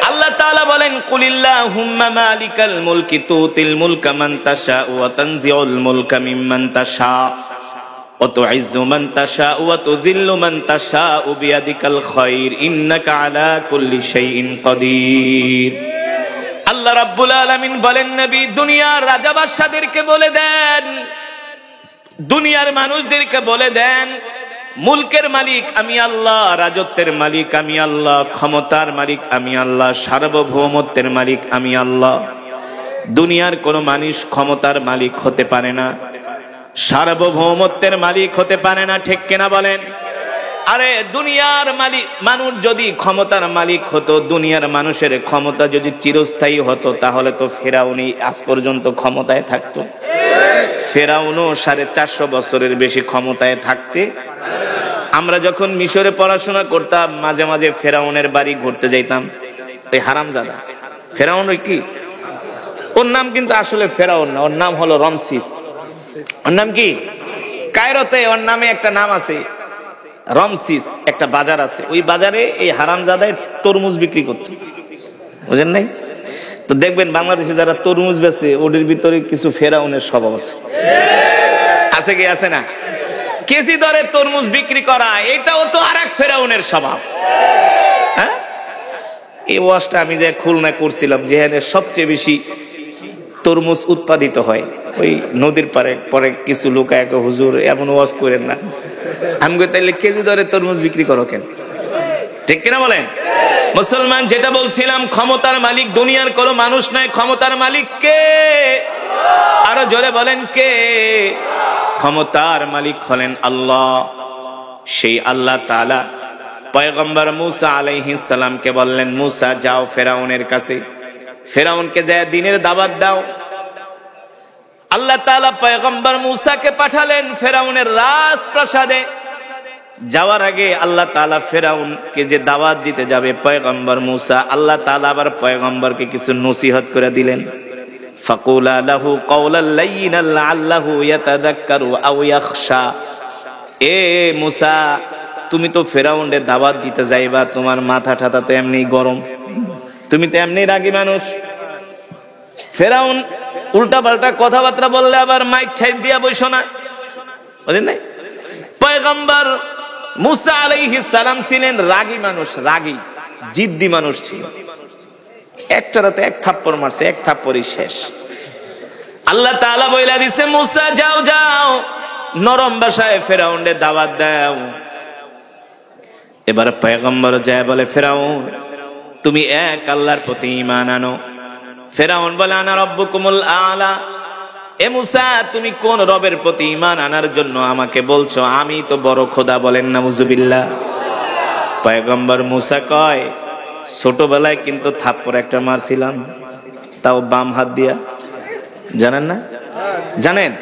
আল্লাহ তাআলা বলেন, কুলিল্লাহুম্মা মালিকাল মুলকি তুতিল মুলকা মান তাশা ওয়া তানজিউল মুলকা মিম্মান তাশা ওয়া তুইজ্জু মান তাশা ওয়া তুযিল্লু মান তাশা বিয়াদিকাল খায়র ইন্নাকা আলা কুল্লি শাইইন কাদির। আল্লাহ রাব্বুল আলামিন বলেন, নবী দুনিয়ার রাজা বাদশাদেরকে বলে দেন, দুনিয়ার মানুষদেরকে বলে দেন, মুলকের মালিক আমি আল্লাহ, রাজত্বের মালিক আমি আল্লাহ, ক্ষমতার মালিক আমি আল্লাহ, সার্বভৌমত্বের মালিক আমি আল্লাহ। দুনিয়ার কোন মানুষ ক্ষমতার মালিক হতে পারে না, সার্বভৌমত্বের মালিক হতে পারে না, ঠিক কিনা বলেন? আরে দুনিয়ার মালিক মানুষ যদি ক্ষমতার মালিক হতো, দুনিয়ার মানুষের ক্ষমতা যদি চিরস্থায়ী হতো, তাহলে তো ফেরাউনই আজ পর্যন্ত ক্ষমতায় থাকতো। ফেরাউনও 450 বছরের বেশি ক্ষমতায় থাকতে। আমরা যখন মিশরে পড়াশোনা করতাম, মাঝে মাঝে ফেরাউনের বাড়ি ঘুরতে যাইতাম। এই হারামজাদা ফেরাউন, ওই কি ওর নাম, কিন্তু আসলে ফেরাউন না, ওর নাম হলো রমসিস। ওর নাম কি? কায়রোতে ওর নামে একটা নাম আছে, রমসিস, একটা বাজার আছে। ওই বাজারে এই হারামজাদায় তরমুজ বিক্রি করত, বুঝেন নাই? তো দেখবেন বাংলাদেশে যারা তরমুজ বেচে, ওদের ভিতরে কিছু ফেরাউনের স্বভাব আছে। আছে কি আছে না? কেজি দরে তরমুজ বিক্রি করা, এটাও তো আরেক ফেরাউনের স্বভাব। হ্যাঁ, এই ওয়াজটা আমি যে খুলনা করছিলাম, যেখানে সবচেয়ে বেশি তরমুজ উৎপাদিত হয়, ওই নদীর পারে পরে কিছু লোক এক, হুজুর এমন ওয়াজ করেন না। আমি কই, তাইলে কেজি দরে তরমুজ বিক্রি করো কেন? ঠিক কিনা বলেন? মুসলমান, যেটা বলছিলাম, ক্ষমতার মালিক দুনিয়ার কোনো মানুষ নয়, ক্ষমতার মালিক কে? আরো জোরে বলেন, কে? ক্ষমতার মালিক হলেন আল্লাহ। সেই আল্লাহ তাআলা পয়গম্বর মুসা আলাইহিস সালামকে বললেন, মুসা যাও ফেরাউনের কাছে, ফেরাউনকে যায় দ্বীনের দাওয়াত দাও। আল্লাহ তাআলা পয়গম্বর মুসাকে পাঠালেন ফেরাউনের রাজপ্রাসাদে। যাওয়ার আগে আল্লাহ তাআলা ফেরাউনকে যে দাওয়াত দিতে যাবে পয়গম্বর মুসা, আল্লাহ তাআলা আবার পয়গম্বরকে কিছু নসিহত করে দিলেন। ফাকুলা লাহু কাওলাল লাইয়িনাল লাআল্লাহু ইয়াতাযাক্কারু আও ইয়াখশা। এ মুসা, তুমি তো ফেরাউনের দাওয়াত দিতে যাইবা, তোমার মাথা ঠাতা তো এমনি গরম, তুমি তো এমনি রাগী মানুষ। ফেরাউন উল্টা পাল্টা কথাবার্তা বললে আবার মাইক ঠাই দিয়া বইসো না, বুঝেন নাই? পয়গম্বর মুসা আলাইহিস সালাম ছিলেন রাগী মানুষ, রাগী জিদ্দি মানুষ ছিল। একটা রাতে এক থাপ্পড় মারছে, এক থাপ্পড়ই শেষ। আল্লাহ তাআলা বইলা দিছে, মুসা যাও যাও, নরম ভাষায় ফেরাউনের দাওয়াত দাও। এবার পয়গম্বর যায় বলে, ফেরাউন তুমি এক আল্লাহর প্রতি ঈমান আনো। ফেরাউন বলে, আনা রব্বুকুমুল আলা। এ মুসা, তুমি কোন রবের প্রতি ঈমান আনার জন্য আমাকে বলছো? আমি তো বড় খোদা, বলেন নাউজুবিল্লাহ। পয়গম্বর মুসা কয়, ছোটবেলায় কিন্তু থাপ্পড় একটা মারছিলাম, তাও বাম হাত দিয়া। জানেন না? জানেন,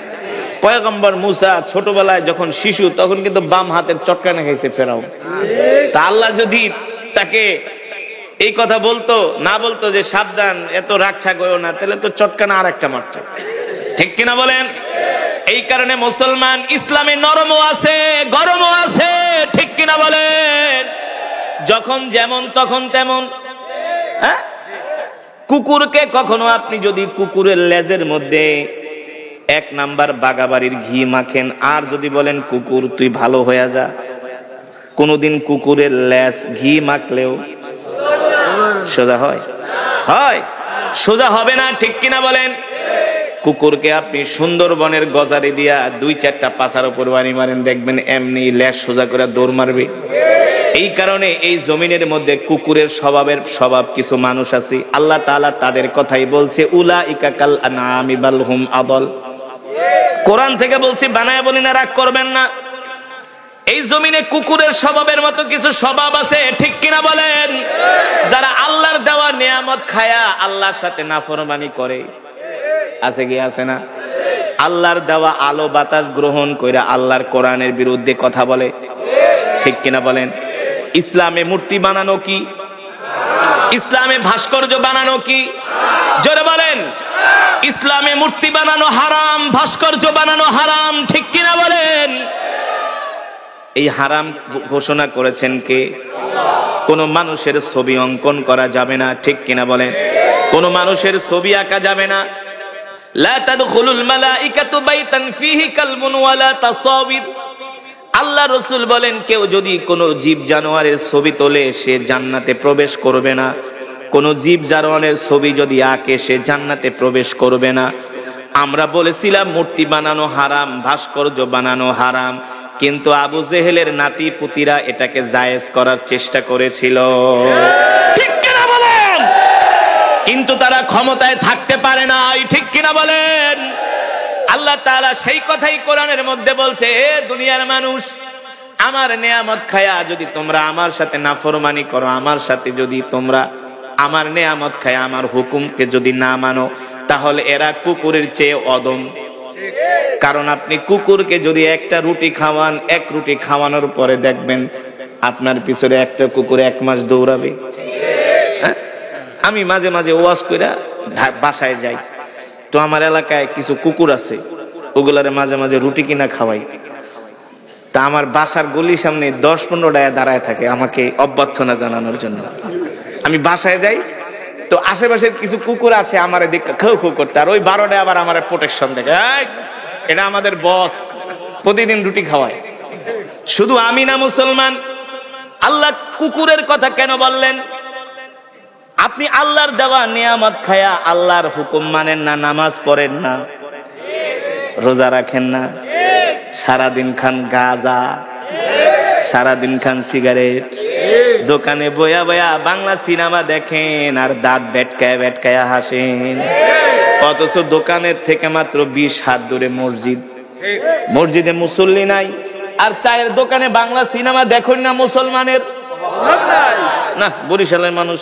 পয়গম্বর মুসা ছোটবেলায় যখন শিশু, তখন কিন্তু বাম হাতের চটকানা খাইছে ফেরাউন। তা আল্লাহ যদি তাকে এই কথা বলতো, না বলতো যে সাবধান, এত রাগ ঠাক হইও না, তাহলে তো চটকানা আর একটা মারত, ঠিক কিনা বলেন? এই কারণে মুসলমান ইসলামে নরমও আছে, গরমও আছে, ঠিক কিনা বলেন? যখন যেমন তখন তেমন। হ্যাঁ, কুকুরকে কখনো আপনি যদি কুকুরের লেজের মধ্যে 1 নাম্বার বাগাবাড়ির ঘি মাখেন, আর যদি বলেন কুকুর তুই ভালো হয়ে যা, কোনদিন কুকুরের লেজ ঘি মাখলেও সোজা হয়? হয়, সোজা হবে না, ঠিক কিনা বলেন? কুকুরকে আপনি সুন্দরবনের গজারে দিয়া 2-4টা পাছার উপর বাড়ি মারেন, দেখবেন এমনি ল্যাস সোজা করে দৌড় মারবে। এই কারণে এই জমিনের মধ্যে কুকুরের স্বভাব কিছু মানুষ আছে, আল্লাহ তাআলা তাদের কথাই বলছে, উলাইকা কাল আনআমি বাল হুম আদল। কোরআন থেকে বলছি, বানায় বলি না, রাগ করবেন না। এই জমিনে কুকুরের স্বভাবের মতো কিছু স্বভাব আছে, ঠিক কিনা বলেন? যারা আল্লাহর দেওয়া নিয়ামত খায়া আল্লাহর সাথে নাফরমানি করে, আছে কি আছে না? আল্লাহর দেওয়া আলো বাতাস গ্রহণ কইরা আল্লাহর কোরআনের বিরুদ্ধে কথা বলে, ঠিক কিনা বলেন? ইসলামে মূর্তি বানানো কি? ইসলামে ভাস্কর্য বানানো কি? জোরে বলেন। ইসলামে মূর্তি বানানো হারাম, ভাস্কর্য বানানো হারাম, ঠিক কিনা বলেন? এই হারাম ঘোষণা করেছেন কে? কোন মানুষের ছবি অঙ্কন করা যাবে না, ঠিক কিনা বলেন? কোন মানুষের ছবি আঁকা যাবে না। লা তাদখুলুল মালাইকাতু বাইতান ফীহি কালবুন ওয়ালা তাসাবির। আল্লাহ রাসূল বলেন, কেউ যদি কোন জীব জানোয়ারের ছবি তোলে সে জান্নাতে প্রবেশ করবে না। কোন জীব জানোয়ারের ছবি যদি আঁকে সে জান্নাতে প্রবেশ করবে না। আমরা বলেছিলাম মূর্তি বানানো হারাম, ভাস্কর্য বানানো হারাম, কিন্তু আবু জেহেলের নাতি পুতিরা এটাকে জায়েজ করার চেষ্টা করেছিল, ঠিক কিনা বলেন? কিন্তু তারা ক্ষমতায় থাকতে পারে নাই, ঠিক কিনা বলেন? আল্লাহ তাআলা সেই কথাই কোরআনের মধ্যে বলছে, হে দুনিয়ার মানুষ, আমার নেয়ামত খায়া যদি তোমরা আমার সাথে নাফরমানি করো, আমার সাথে যদি তোমরা আমার নেয়ামত খায়া আমার হুকুমকে যদি না মানো, তাহলে এরা কুকুরের চেয়ে অদম। কারণ আপনি কুকুরকে যদি একটা রুটি খাওয়ান, এক রুটি খাওয়ানোর পরে দেখবেন আপনার পিছনে একটা কুকুর 1 মাস দৌড়াবে। আমি মাঝে মাঝে ওয়াজ কইরা বাসায় যাই, তো আমার এলাকায় কিছু কুকুর আছে, ওগুলারে মাঝে মাঝে রুটি কিনা খাওয়াই। তা আমার বাসার গলির সামনে 10-15 টাকা দাঁড়ায় থাকে আমাকে অভ্যর্থনা জানানোর জন্য। আমি বাসায় যাই, তো আশেপাশের কিছু কুকুর আসে আমার দিকে খাও খাও করতে, আর ওই 12টা আবার আমার প্রোটেকশন দেখে, এটা আমাদের বস, প্রতিদিন রুটি খাওয়ায়। শুধু আমি না মুসলমান, আল্লাহ কুকুরের কথা কেন বললেন? আপনি আল্লাহর দেওয়া নিয়ামত খায়া আল্লাহর হুকুম মানেন না, নামাজ পড়েন না, রোজা রাখেন না, সারাদিন খান গাঁজা, সারাদিন খান সিগারেট, দোকানে বয়া বয়া বাংলা সিনেমা দেখেন আর দাঁত বেটকায়া হাসেন, অথচ দোকানের থেকে মাত্র 20 হাত দূরে মসজিদ, মসজিদে মুসল্লি নাই, আর চায়ের দোকানে বাংলা সিনেমা দেখুন না মুসলমানের না, বরিশালের মানুষ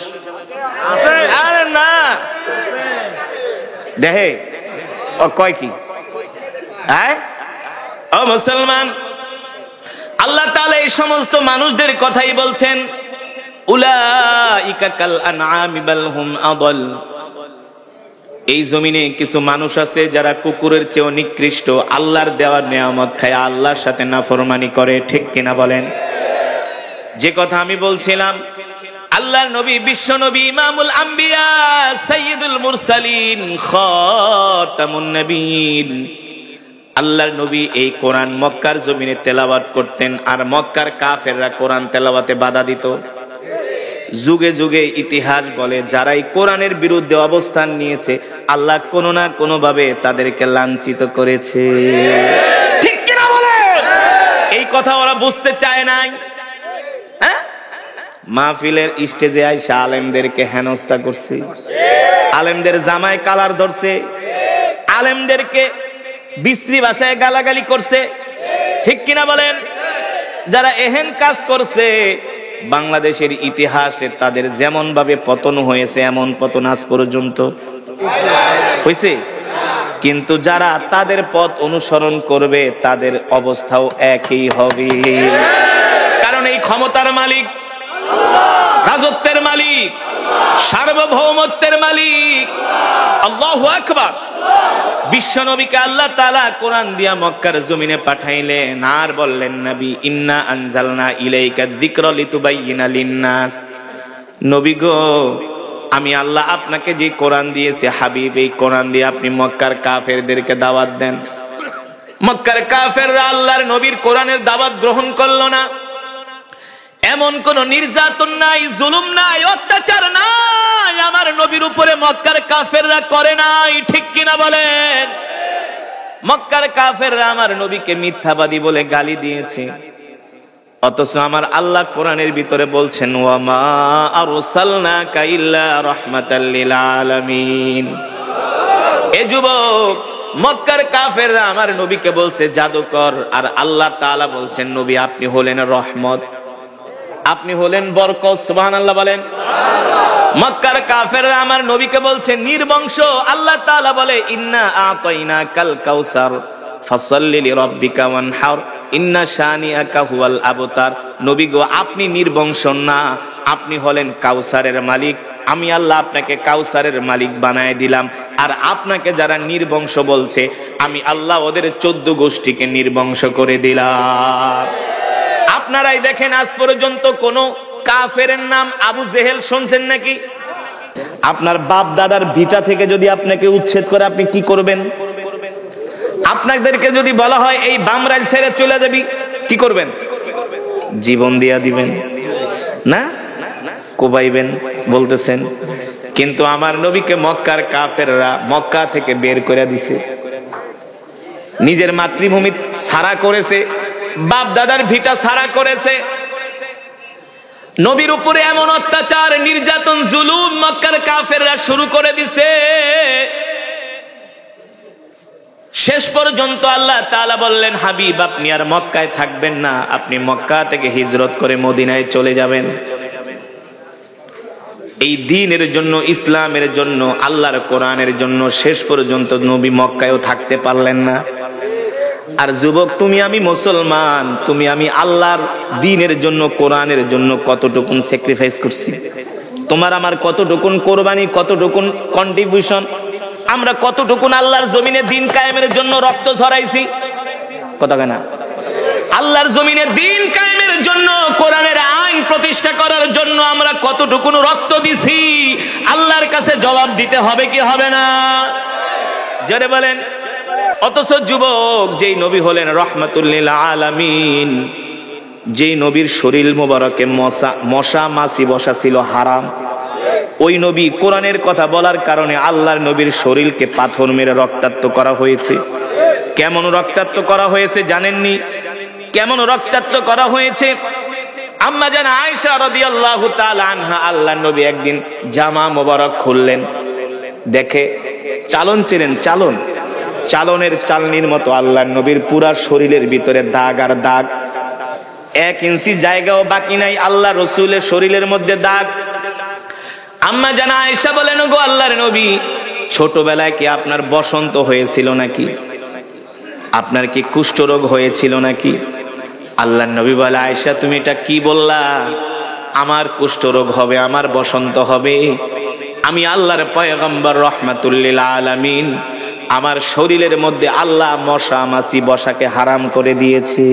আরে না দেখে ও কয় কি, ও মুসলমান, আল্লাহ তাআলা এই সমস্ত মানুষদের কথাই বলছেন, উলাইকা কাল আনআমি বাল হুম আদল। এই জমিনে কিছু মানুষ আছে যারা কুকুরের চেয়ে নিকৃষ্ট, আল্লাহর দেওয়ার নিয়ামত খায় আল্লাহর সাথে নাফরমানি করে, ঠিক কিনা বলেন? যে কথা আমি বলছিলাম, আল্লাহর নবী, বিশ্ব নবী, ইমামুল আম্বিয়া, সাইয়্যিদুল মুরসালিন, খাতামুন নবীন, আল্লাহর নবী এই কোরআন মক্কার জমিনে তেলাওয়াত করতেন, আর মক্কার কাফেররা কোরআন তেলাওয়াতে বাধা দিত। যুগে যুগে ইতিহাস বলে, যারা এই কোরআনের বিরুদ্ধে অবস্থান নিয়েছে, আল্লাহ কোনো না কোনো ভাবে তাদেরকে লাঞ্ছিত করেছে, ঠিক কিনা বলেন? এই কথা ওরা বুঝতে চায় নাই। মাহফিলের স্টেজে আইসা আলেমদেরকে হেনস্থা করছে, আলেমদের জামায় কালার ধরছে, আলেমদেরকে বিশ্রী ভাষায় গালাগালি করছে, ঠিক কিনা বলেন? যারা এহেন কাজ করছে, বাংলাদেশের ইতিহাসে তাদের যেমন ভাবে পতন হয়েছে এমন পতন আজ পর্যন্ত হয়েছে। কিন্তু যারা তাদের পথ অনুসরণ করবে তাদের অবস্থাও একই হবে, কারণ এই ক্ষমতার মালিক, রাজত্বের মালিক, সার্বভৌমত্বের মালিক আল্লাহু আকবার। বিশ্বনবীকে আল্লাহ তাআলা কোরআন দিয়া মক্কার জমিনে পাঠাইলেন, আর বললেন, নবী, ইন্না আনজালনা ইলাইকা যিকরা লিতুবাইয়িনা লিন-নাস। নবী গো, আমি আল্লাহ আপনাকে যে কোরআন দিয়েছি হাবিব, এই কোরআন দিয়ে আপনি মক্কার কাফেরদেরকে দাওয়াত দেন। মক্কার কাফেররা আল্লাহর নবীর কোরআনের দাওয়াত গ্রহণ করলো না। এমন কোন নির্যাতন নাই, জুলুম নাই, অত্যাচার নাই আমার নবীর উপরে মক্কার কাফেররা করে নাই। ঠিক কিনা বলেন? মক্কার কাফেররা আমার নবীকে মিথ্যাবাদী বলে গালি দিয়েছে, অথচ আমার আল্লাহ কোরআনের ভিতরে বলছেন ওয়া মা আরসালনাকা ইল্লা রাহমাতাল লিল আলামিন। এ যুবক, মক্কার কাফেররা আমার নবীকে বলছে জাদুকর, আর আল্লাহ তাআলা বলছেন নবী আপনি হলেন রহমত, আপনি হলেন বরকত। সুবহানাল্লাহ বলেন। মক্কার কাফেররা আমার নবীকে বলছে নির্বংশ, আল্লাহ তাআলা বলে ইন্না আতাইনাকাল কাউসার ফাসাল্লি লিরাব্বিকা ওয়ানহার ইন্না শানিআকা হুয়াল আবতার। নবী গো, আপনি নির্বংশ না, আপনি হলেন কাউসারের মালিক। আমি আল্লাহ আপনাকে কাউসারের মালিক বানায় দিলাম। আর আপনাকে যারা নির্বংশ বলছে, আমি আল্লাহ ওদের 14 গোষ্ঠীকে নির্বংশ করে দিলাম। আপনারাই দেখেন আজ পর্যন্ত কোন কাফেরের নাম আবু জেহেল শুনছেন নাকি? আপনার বাপ দাদার ভিটা থেকে যদি আপনাকে উচ্ছেদ করে আপনি কি করবেন? আপনাদেরকে যদি বলা হয় এই বামরাইল ছেড়ে চলে যাবি, কি করবেন? জীবন দিয়া দিবেন না? কোবাইবেন বলতেছেন। কিন্তু আমার নবীকে মক্কার কাফেররা মক্কা থেকে বের করে দিছে, নিজের মাতৃভূমি ছাড়া করেছে, বাপ দাদার ভিটা ছাড়া করেছে। নবীর উপরে এমন অত্যাচার, নির্যাতন, জুলুম মক্কার কাফেররা শুরু করে দিছে। শেষ পর্যন্ত আল্লাহ তাআলা বললেন হাবিব আপনি আর মক্কায় থাকবেন না, আপনি মক্কা থেকে হিজরত করে মদিনায় চলে যাবেন। এই দ্বীনের জন্য, ইসলামের জন্য, আল্লাহর কোরআনের জন্য শেষ পর্যন্ত নবী মক্কায়ও থাকতে পারলেন না। আর যুবক, তুমি আমি মুসলমান, তুমি আমি আল্লাহর দ্বীনের জন্য, কোরআনের জন্য কতটুকুন স্যাক্রিফাইস করছি? তোমার আমার কতটুকুন কোরবানি, কতটুকুন কন্ট্রিবিউশন, আমরা কতটুকুন আল্লাহর জমিনে দ্বীন কায়েমের জন্য রক্ত ঝরাইছি? কথা কয় না? আল্লাহর জমিনে দ্বীন কায়েমের জন্য, কোরআনের আইন প্রতিষ্ঠা করার জন্য আমরা কতটুকুন রক্ত দিছি? আল্লাহর কাছে জবাব দিতে হবে কি হবে না? জোরে বলেন। অথচ যুবক, যেই নবী হলেন রহমাতুল লিল আলামিন, যেই নবীর শরীর মোবারকে মশা মাছি বসা ছিল হারাম, ওই নবী কোরআনের কথা বলার কারণে আল্লাহর নবীর শরীরকে পাথর মেরে রক্তাক্ত করা হয়েছে। কেমন রক্তাক্ত করা হয়েছে জানেননি? কেমন রক্তাক্ত করা হয়েছে? আম্মা জান আয়েশা রাদিয়াল্লাহু তাআলা আনহা, আল্লাহর নবী একদিন জামা মোবারক খুললেন, দেখে চালন ছিলেন, চালনের চালনির মতো আল্লাহর নবীর পুরা শরীরের ভিতরে দাগ আর দাগ, 1 ইঞ্চি জায়গাও বাকি নাই আল্লাহ রসুলের শরীরের মধ্যে দাগ। আম্মা জান আয়েশা বলেন গো আল্লাহর নবী, ছোটবেলায় কি আপনার বসন্ত হয়েছিল নাকি? আপনার কি কুষ্ঠরোগ হয়েছিল নাকি? আল্লাহর নবী বলে আয়েশা তুমি এটা কি বললা? আমার কুষ্ঠরোগ হবে, আমার বসন্ত হবে? আমি আল্লাহর পয়গম্বর রহমাতুল লিল আলামিন, আমার শরীরের মধ্যে আল্লাহ মশা মাছি বসাকে হারাম করে দিয়েছে।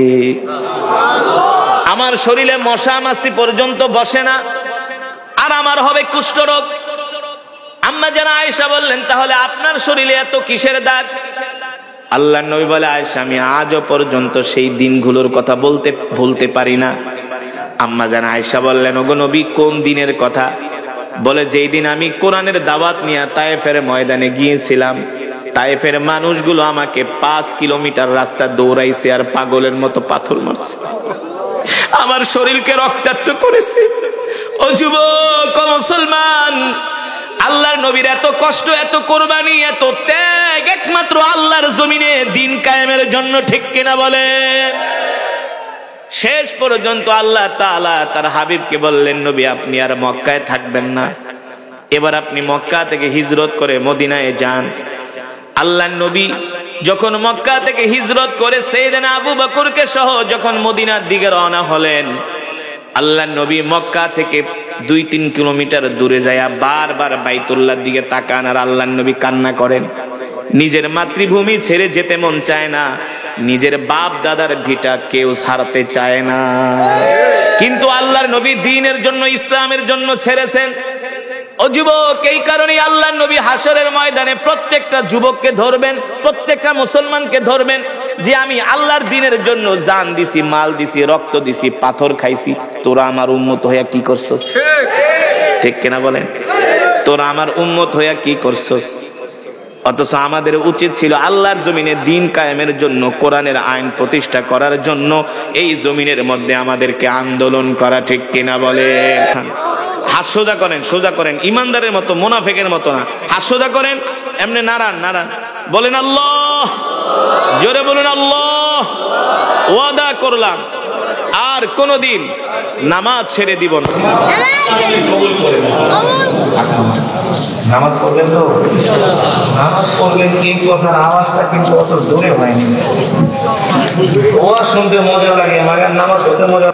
আমার শরীরে মশা মাছি পর্যন্ত বসে না, আর আমার হবে কুষ্ঠরোগ। আম্মা জান আয়েশা বললেন তাহলে আপনার শরীরে এত কিসের দাগ? আল্লাহর নবী বলে আয়েশা আমি আজও পর্যন্ত সেই দিনগুলোর কথা ভুলতে পারি না। আম্মা জান আয়েশা বললেন ওগো নবী কোন দিনের কথা? বলে যেই দিন আমি কোরআনের দাওয়াত নিয়ে তায়েফের ময়দানে গিয়েছিলাম, তায়েফের মানুষগুলো আমাকে 5 কিলোমিটার রাস্তা দৌড়াইছে আর পাগলের মতো পাথর মারছে, আমার শরীরকে রক্তাক্ত করেছে। ও যুবক, ও মুসলমান, আল্লাহর নবীর এত কষ্ট, এত কোরবানি, এত ত্যাগ একমাত্র আল্লাহর জমিনে দ্বীন কায়েমের জন্য, ঠিক কিনা বলে? শেষ পর্যন্ত আল্লাহ তাআলা তার হাবিবকে বললেন নবী আপনি আর মক্কায় থাকবেন না, এবার আপনি মক্কা থেকে হিজরত করে মদিনায় যান। আল্লাহর নবী যখন মক্কা থেকে হিজরত করে সাইয়েদনা আবু বকরকে সহ যখন মদিনার দিকে রওনা হলেন, আল্লাহর নবী মক্কা থেকে 2-3 কিলোমিটার দূরে যায় বারবার বাইতুল্লাহর দিকে তাকান আর আল্লাহর নবী কান্না করেন। নিজের মাতৃভূমি ছেড়ে যেতে মন চায় না, নিজের বাপ দাদার ভিটা কেউ ছাড়তে চায় না, কিন্তু আল্লাহর নবী দ্বীনের জন্য, ইসলামের জন্য ছেড়েছেন। ও যুবক, এই কারণে আল্লাহর নবী হাসরের ময়দানে প্রত্যেকটা যুবককে ধরবেন, প্রত্যেকটা মুসলমানকে ধরবেন যে আমি আল্লাহর দ্বীনের জন্য জান দিছি, মাল দিছি, রক্ত দিছি, পাথর খাইছি, তোরা আমার উম্মত হইয়া কি করছস? ঠিক কিনা বলেন? তোরা আমার উম্মত হইয়া কি করছস? অথচ আমাদের উচিত ছিল আল্লাহর জমিনে দ্বীন কায়েমের জন্য, কোরআনের আইন প্রতিষ্ঠা করার জন্য এই জমিনের মধ্যে আমাদেরকে আন্দোলন করা। ঠিক কিনা বলেন? হাত সোজা করেন, সোজা করেন, ইমানদারের মতো, মুনাফিকের মতো না। হাত সোজা করেন, এমনি নাড়ান, নাড়ান, বলেন আল্লাহ, জোরে বলুন আল্লাহ। ওয়াদা করলাম আর কোনদিন নামাজ ছেড়ে দিব না। নামাজ পড়বেন তো? নামাজ পড়বেন, এই কথার আওয়াজটা কিন্তু অত দূরে হয়নি। ওয়াজ শুনতে মজা লাগে, মাগার নামাজ পড়তে মজা